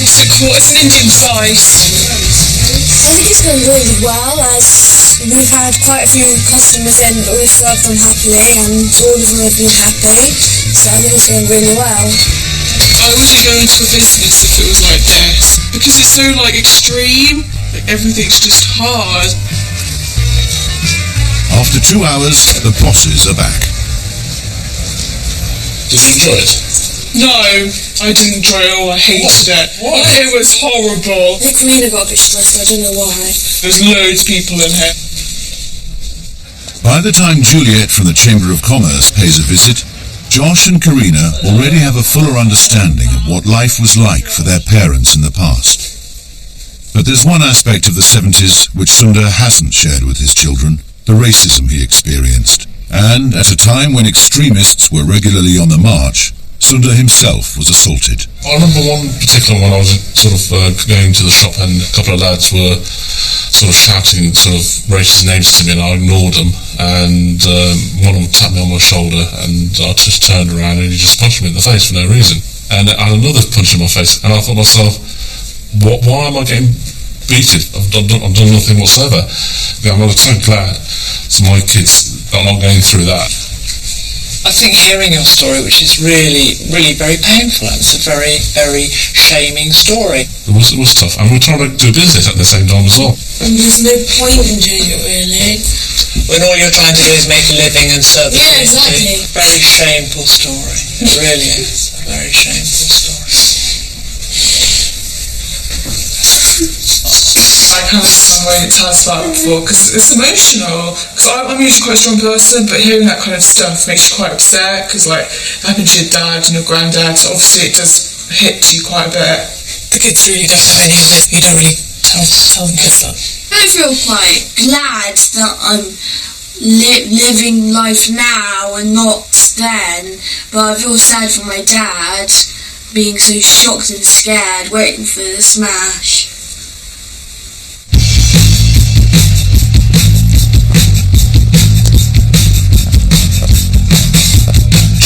Speaker 10: What's it called? It's an Indian spice.
Speaker 9: I think it's going really well, as we've had quite a few customers in, but we've served them happily, and all of them have been happy, so I think it's going really well.
Speaker 10: I wouldn't go into a business if it was like this, because it's so like extreme, like everything's just hard.
Speaker 1: After 2 hours, the bosses are back.
Speaker 2: Did you enjoy it?
Speaker 10: No, I didn't enjoy it all. I hated it.
Speaker 2: Why?
Speaker 10: It was horrible.
Speaker 9: I think Karina got a bit stressed, I don't know why.
Speaker 10: There's loads of people in here.
Speaker 1: By the time Juliet from the Chamber of Commerce pays a visit, Josh and Karina already have a fuller understanding of what life was like for their parents in the past. But there's one aspect of the 70s which Sundar hasn't shared with his children, the racism he experienced. And at a time when extremists were regularly on the march, Sundar himself was assaulted.
Speaker 2: I remember one particular one. I was sort of going to the shop, and a couple of lads were sort of shouting sort of racist names to me, and I ignored them. And one of them tapped me on my shoulder, and I just turned around and he just punched me in the face for no reason. And I had another punch in my face, and I thought to myself, why am I getting beaten? I've done nothing whatsoever. I'm so glad to my kids that I'm not going through that.
Speaker 8: I think hearing your story, which is really, really very painful, and it's a very, very shaming story.
Speaker 2: It was tough, and we're trying to do business at the same time as well.
Speaker 9: And there's no point in doing it, really.
Speaker 8: When all you're trying to do is make a living and serve the community.
Speaker 9: Exactly.
Speaker 8: Very shameful story. It really is. A very shameful story.
Speaker 10: I can understand why it has that before, because it's emotional. Because I'm usually quite a strong person, but hearing that kind of stuff makes you quite upset, because like it happened to your dad and your granddad, so obviously it does hit you quite a bit.
Speaker 8: The kids really don't have any of this. You don't really tell them kids that.
Speaker 13: I feel quite glad that I'm living life now and not then, but I feel sad for my dad being so shocked and scared, waiting for the smash.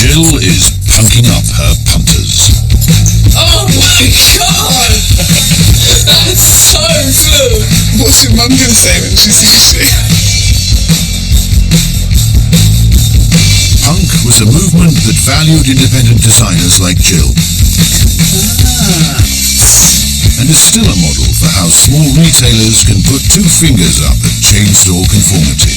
Speaker 1: Jill is punking up her punters.
Speaker 10: Oh my god! That's so good!
Speaker 4: What's your mum going to say when she sees you?
Speaker 1: Punk was a movement that valued independent designers like Jill. And is still a model for how small retailers can put two fingers up at chain store conformity.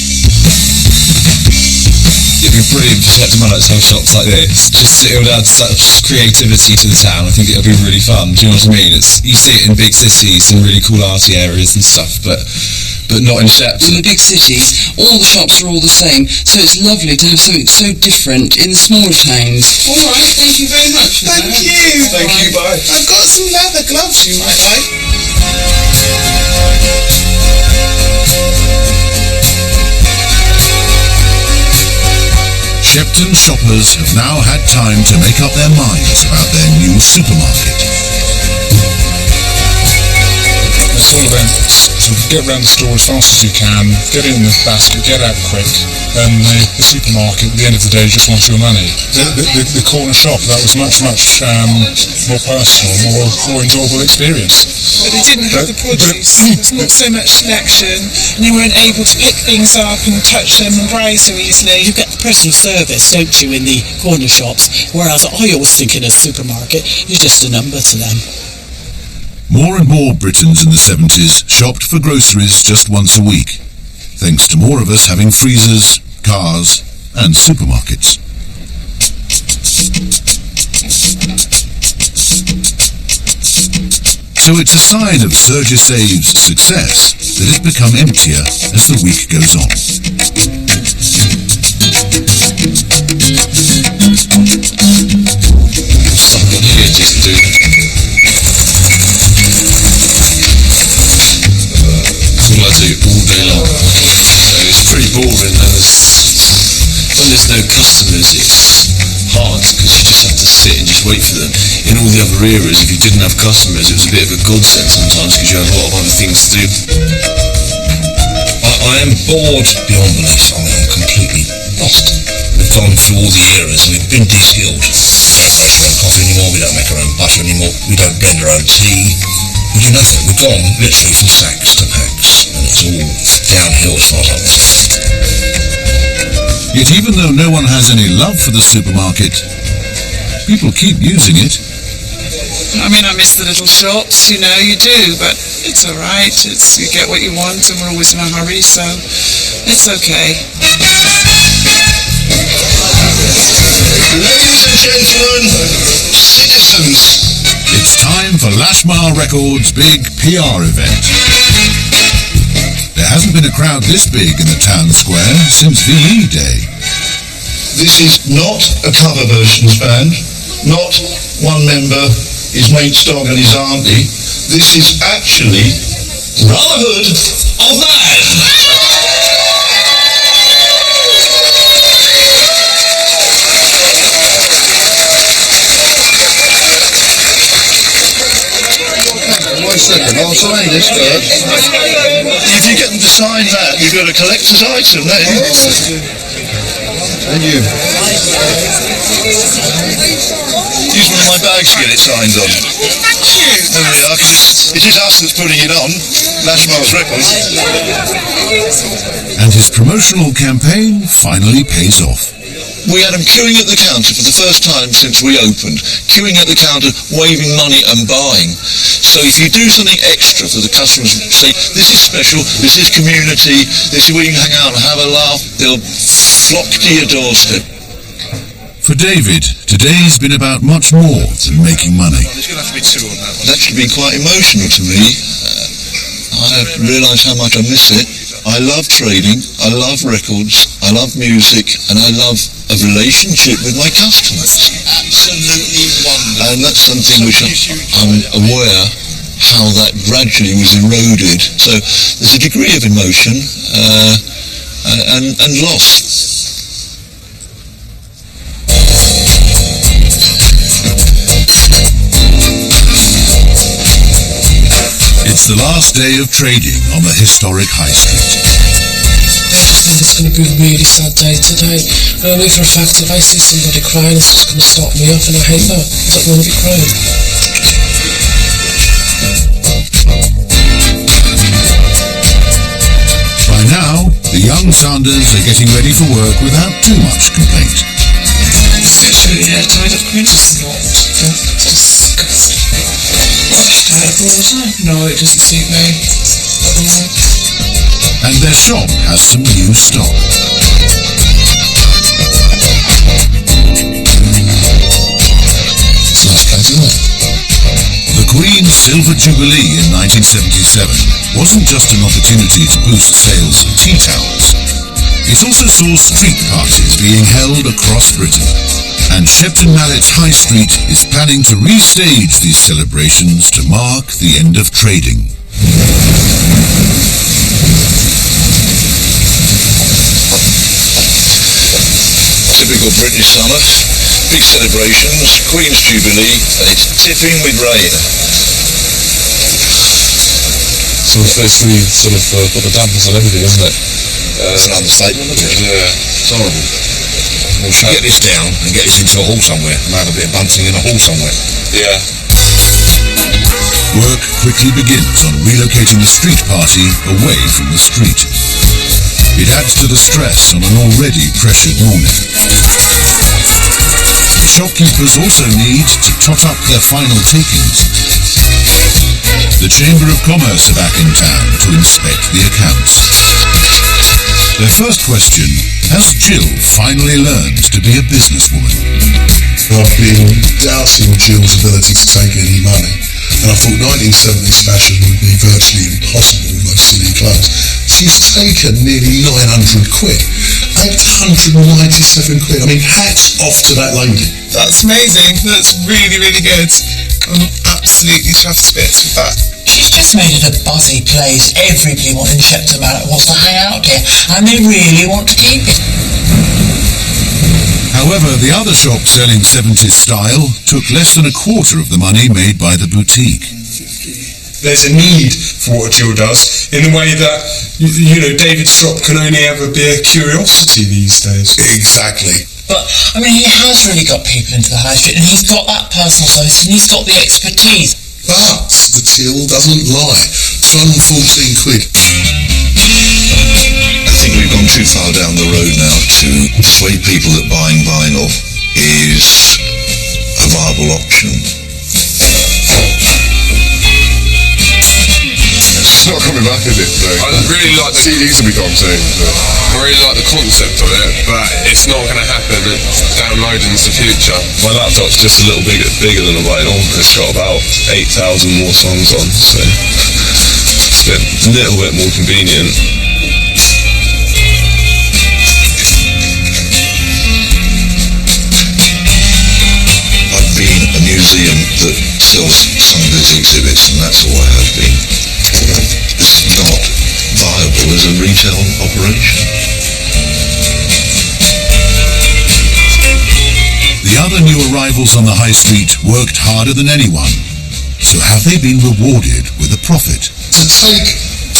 Speaker 18: It'd be brilliant to let someone have shops like this. Just it would add such creativity to the town. I think it would be really fun. Do you know what I mean? You see it in big cities and really cool arty areas and stuff, but not in Shepton.
Speaker 19: In the big cities, all the shops are all the same, so it's lovely to have something so different in the smaller towns.
Speaker 4: All right, thank you very much for that.
Speaker 2: Thank you, bye.
Speaker 4: I've got some leather gloves you might like.
Speaker 1: Shepton shoppers have now had time to make up their minds about their new supermarket.
Speaker 2: It's all about sort of get around the store as fast as you can, get in the basket, get out quick, and the supermarket at the end of the day just wants your money. The corner shop, that was much more personal, more enjoyable experience.
Speaker 10: But they didn't have the produce. There's not so much selection, and you weren't able to pick things up and touch them and browse so easily.
Speaker 8: You get the personal service, don't you, in the corner shops, whereas I always think in a supermarket, you're just a number to them.
Speaker 1: More and more Britons in the 70s shopped for groceries just once a week, thanks to more of us having freezers, cars, and supermarkets. So it's a sign of Sergio Save's success that it's become emptier as the week goes on.
Speaker 18: Something here just to do. All I do all day long. So it's pretty boring.
Speaker 15: when there's no customers, it's hard because you just have to sit and just wait for them. In all the other eras, if you didn't have customers, it was a bit of a godsend sometimes because you had a lot of other things to do.
Speaker 11: I am bored beyond belief. I am completely lost. We've gone through all the eras and we've been de-skilled. We don't make our own coffee anymore, we don't make our own butter anymore, we don't blend our own tea. We do nothing. We've gone literally from sacks to packs, and it's all downhill as far as I'm concerned.
Speaker 1: Yet even though no one has any love for the supermarket, people keep using it.
Speaker 14: I mean, I miss the little shops, you know, you do, but it's alright. You get what you want and we're always in a hurry, so it's okay.
Speaker 11: Ladies and gentlemen, citizens,
Speaker 1: it's time for Lashmar Records' big PR event. There hasn't been a crowd this big in the town square since VE Day.
Speaker 11: this is not a cover versions band, not one member, his mate's dog and his auntie. This is actually Brotherhood of Man.
Speaker 2: One second, I'll sign this first.
Speaker 11: If you get them to sign that, you've got a collector's item then.
Speaker 2: And you.
Speaker 11: Use one of my bags to get it signed on. There we are, because it is us that's putting it on, Lashmar's Records.
Speaker 1: And his promotional campaign finally pays off.
Speaker 5: We had them queuing at the counter for the first time since we opened. Queuing at the counter, waving money and buying. So if you do something extra for the customers, say, this is special, this is community, this is where you can hang out and have a laugh, they'll flock to your doorstep.
Speaker 1: For David, today's been about much more than making money.
Speaker 11: There's going to have to be two on that one.
Speaker 5: It's actually been quite emotional to me. I realise how much I miss it. I love trading, I love records, I love music, and I love a relationship with my customers.
Speaker 11: Absolutely wonderful.
Speaker 5: And that's something which I'm aware how that gradually was eroded. So there's a degree of emotion and loss.
Speaker 1: It's the last day of trading on the historic High Street.
Speaker 10: It's going to be a really sad day today. I know for a fact if I see somebody crying, it's just going to stop me up, and I hate that. I don't want to be crying.
Speaker 1: By now, the young Sanders are getting ready for work without too much complaint.
Speaker 14: Literally, yeah, tied up queen just not. It's disgusting. Tied up all the time. No, it doesn't suit me.
Speaker 1: And their shop has some new stock.
Speaker 11: It's a nice place, isn't it?
Speaker 1: The Queen's Silver Jubilee in 1977 wasn't just an opportunity to boost sales of tea towels. It also saw street parties being held across Britain. And Shepton Mallet's High Street is planning to restage these celebrations to mark the end of trading.
Speaker 5: Typical British summer, big celebrations, Queen's Jubilee, and it's tipping with rain.
Speaker 15: So it's basically sort of put the dampers on everything, isn't it?
Speaker 11: It's an understatement, isn't it?
Speaker 15: Yeah.
Speaker 11: It's horrible. We should get this down and get this into a hall somewhere and have a bit of bunting in a hall somewhere.
Speaker 15: Yeah.
Speaker 1: Work quickly begins on relocating the street party away from the street. It adds to the stress on an already pressured morning. Shopkeepers also need to tot up their final takings. The Chamber of Commerce are back in town to inspect the accounts. Their first question, has Jill finally learned to be a businesswoman?
Speaker 2: I've been doubting Jill's ability to take any money, and I thought 1970s fashion would be virtually impossible with those silly clothes. She's taken nearly 900 quid. 897 quid. I mean, hats off to that lady.
Speaker 4: That's amazing. That's really, really good. I'm absolutely chuffed to bits with that.
Speaker 8: She's just made it a buzzy place. Everybody in Shepton Mallet wants to hang out here, and they really want to keep it.
Speaker 1: However, the other shops selling 70s style took less than a quarter of the money made by the boutique.
Speaker 3: There's a need for what Jill does in the way that, you know, David's shop can only ever be a curiosity these days.
Speaker 2: Exactly.
Speaker 8: But, I mean, he has really got people into the high street, and he's got that personal service, and he's got the expertise.
Speaker 2: But the till doesn't lie. 214 quid.
Speaker 5: I think we've gone too far down the road now to persuade people that buying vinyl is a viable option.
Speaker 11: It's not coming back, is it?
Speaker 3: I really like the
Speaker 11: CDs will be gone soon.
Speaker 3: I really like the concept of it, but it's not going to happen. Downloading's the future.
Speaker 15: My laptop's just a little bigger than a vinyl. It's got about 8,000 more songs on, so it's a little bit more convenient.
Speaker 5: I've been a museum that sells some of these exhibits, and that's all I have been. It's not viable as a retail operation.
Speaker 1: The other new arrivals on the high street worked harder than anyone. So have they been rewarded with a profit?
Speaker 2: To take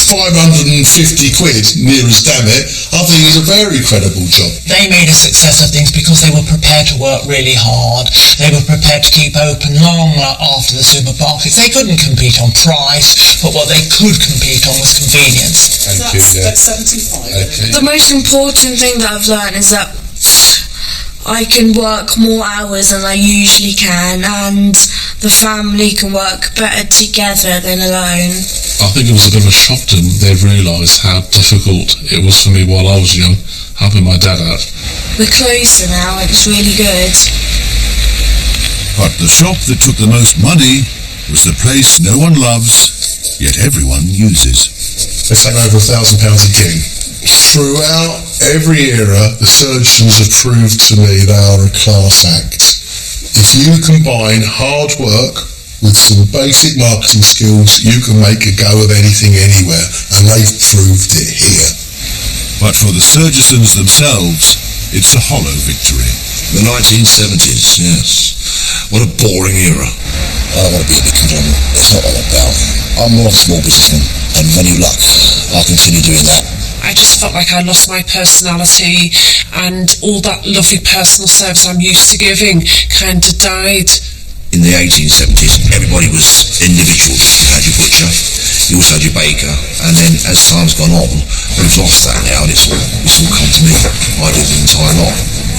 Speaker 2: 550 quid, near as damn it, I think is a very credible job.
Speaker 8: They made a success of things because they were prepared to work really hard. They were prepared to keep open long after the supermarkets. They couldn't compete on price, but what they could compete on was convenience.
Speaker 10: That's 75.
Speaker 2: Okay.
Speaker 9: The most important thing that I've learned is that I can work more hours than I usually can, and the family can work better together than alone.
Speaker 2: I think it was a bit of a shock to them. They realised how difficult it was for me while I was young, helping my dad out.
Speaker 9: We're closer now, and it's really good.
Speaker 1: But the shop that took the most money was the place no one loves, yet everyone uses.
Speaker 2: They take over £1,000 a king. Throughout every era, the surgeons have proved to me they are a class act. If you combine hard work with some basic marketing skills, you can make a go of anything anywhere, and they've proved it here.
Speaker 1: But for the Surgisons themselves, it's a hollow victory.
Speaker 5: The 1970s, yes. What a boring era. I don't want to be a big conglomerate. It's not what I'm about. I'm more of a small businessman, and with any luck, I'll continue doing that.
Speaker 10: I just felt like I lost my personality, and all that lovely personal service I'm used to giving kind of died.
Speaker 5: In the 1870s, everybody was individual. You had your butcher, you also had your baker, and then as time's gone on, we've lost that now, and it's all come to me. I did the entire lot.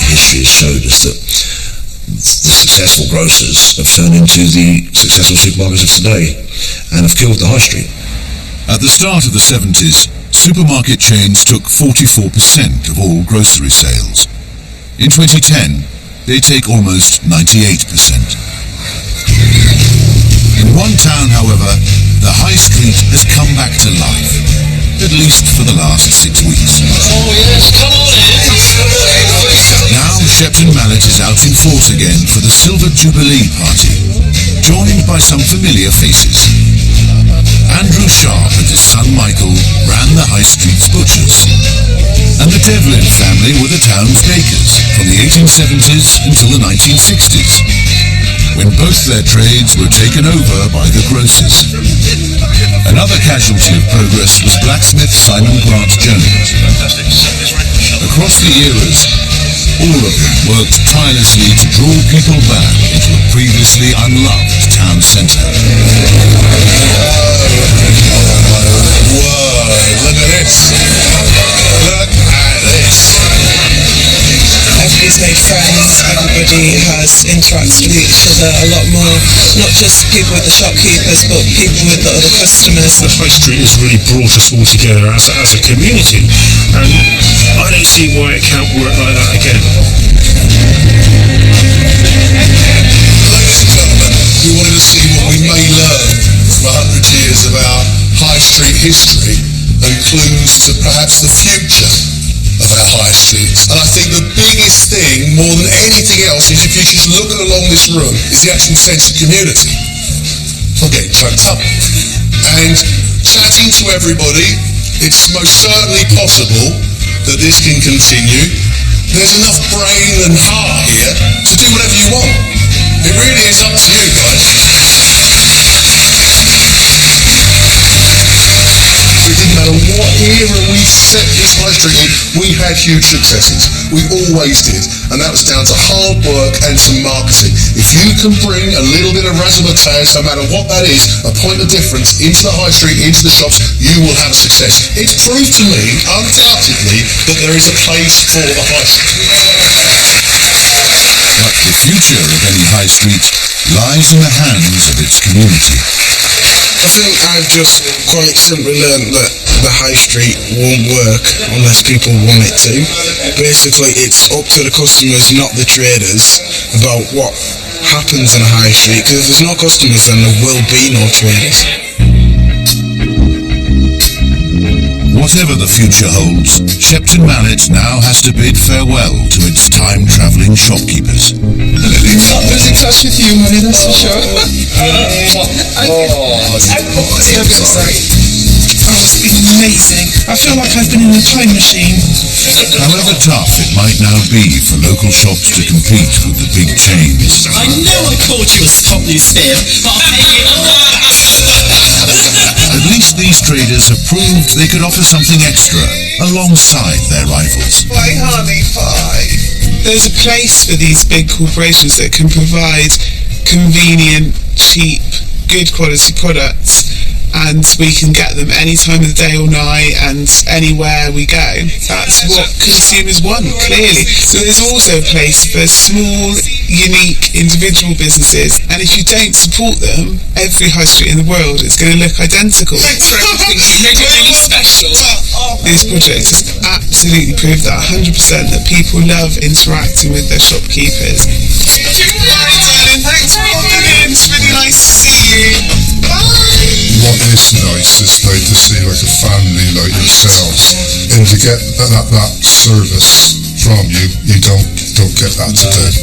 Speaker 5: History has showed us that the successful grocers have turned into the successful supermarkets of today, and have killed the high street.
Speaker 1: At the start of the 70s, supermarket chains took 44% of all grocery sales. In 2010, they take almost 98%. In one town, however, the high street has come back to life, at least for the last 6 weeks.
Speaker 8: Oh yes, come on in!
Speaker 1: Now Shepton Mallet is out in force again for the Silver Jubilee party, joined by some familiar faces. Andrew Sharp and his son Michael ran the High Street's butchers, and the Devlin family were the town's bakers from the 1870s until the 1960s, when both their trades were taken over by the grocers. Another casualty of progress was blacksmith Simon Grant Jones. Across the eras, all of them worked tirelessly to draw people back into a previously unloved town centre.
Speaker 2: Whoa, look at this. Look at this.
Speaker 10: Everybody's made friends, everybody has interacted with each other a lot more, not just people with the shopkeepers, but people with the other customers.
Speaker 20: The high street has really brought us all together as a community, and I don't see why it can't work like that again.
Speaker 2: Ladies and gentlemen, we wanted to see what we may learn from 100 years of our high street history and clues to perhaps the future of our high streets. And I think the biggest thing, more than anything else, is if you just look along this room, is the actual sense of community. I'm getting choked up. And chatting to everybody, it's most certainly possible that this can continue. there's enough brain and heart here to do whatever you want. It really is up to you, guys. It didn't matter what era we set this high street in, we had huge successes. We always did. And that was down to hard work and some marketing. If you can bring a little bit of razzmatazz, no matter what that is, a point of difference into the high street, into the shops, you will have success. It's proved to me, undoubtedly, that there is a place for the high street.
Speaker 1: But the future of any high street lies in the hands of its community.
Speaker 11: I think I've just quite simply learned that the high street won't work unless people want it to. Basically, it's up to the customers, not the traders, about what happens in a high street, because if there's no customers, then there will be no traders.
Speaker 1: Whatever the future holds, Shepton Mallet now has to bid farewell to its time-travelling shopkeepers.
Speaker 6: Not losing touch with you, honey, that's for sure.
Speaker 16: Oh, it's been amazing. I feel like I've been in a time machine.
Speaker 1: However tough it might now be for local shops to compete with the big chains.
Speaker 8: I know I called you a Scotland Spear, but I'll pay you.
Speaker 1: At least these traders have proved they could offer something extra alongside their rivals.
Speaker 4: My honey pie.
Speaker 10: There's a place for these big corporations that can provide convenient, cheap, good quality products, and we can get them any time of the day or night and anywhere we go. That's what consumers want, clearly. So there's also a place for small, unique, individual businesses, and if you don't support them, every high street in the world is going to look identical.
Speaker 16: Thanks for everything. You made it really special.
Speaker 10: This project has absolutely proved that 100% that people love interacting with their shopkeepers.
Speaker 4: Alright, darling, thanks for popping in. It's really nice to see you.
Speaker 2: What is nice is like to see like a family like yourselves, and to get that service from you, you don't get that today.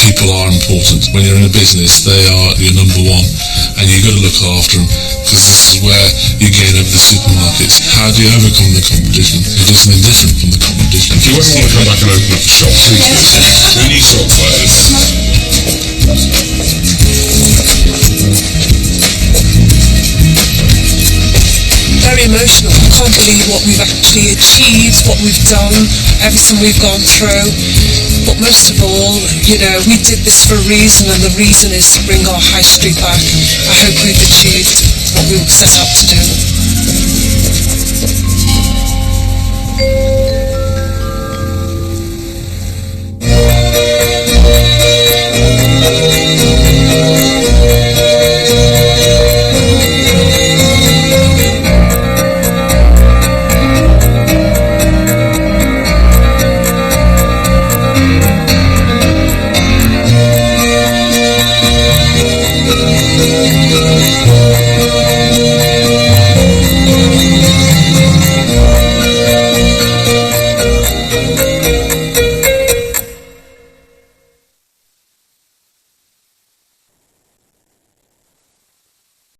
Speaker 3: People are important. When you're in a business, they are your number one, and you've got to look after them, because this is where you gain over the supermarkets. How do you overcome the competition? You do something different from the competition.
Speaker 2: If you ever want to come back and open up a shop, please do. We need shops like this.
Speaker 10: Very emotional. I can't believe what we've actually achieved, what we've done, everything we've gone through. But most of all, you know, we did this for a reason, and the reason is to bring our high street back. I hope we've achieved what we set out to do.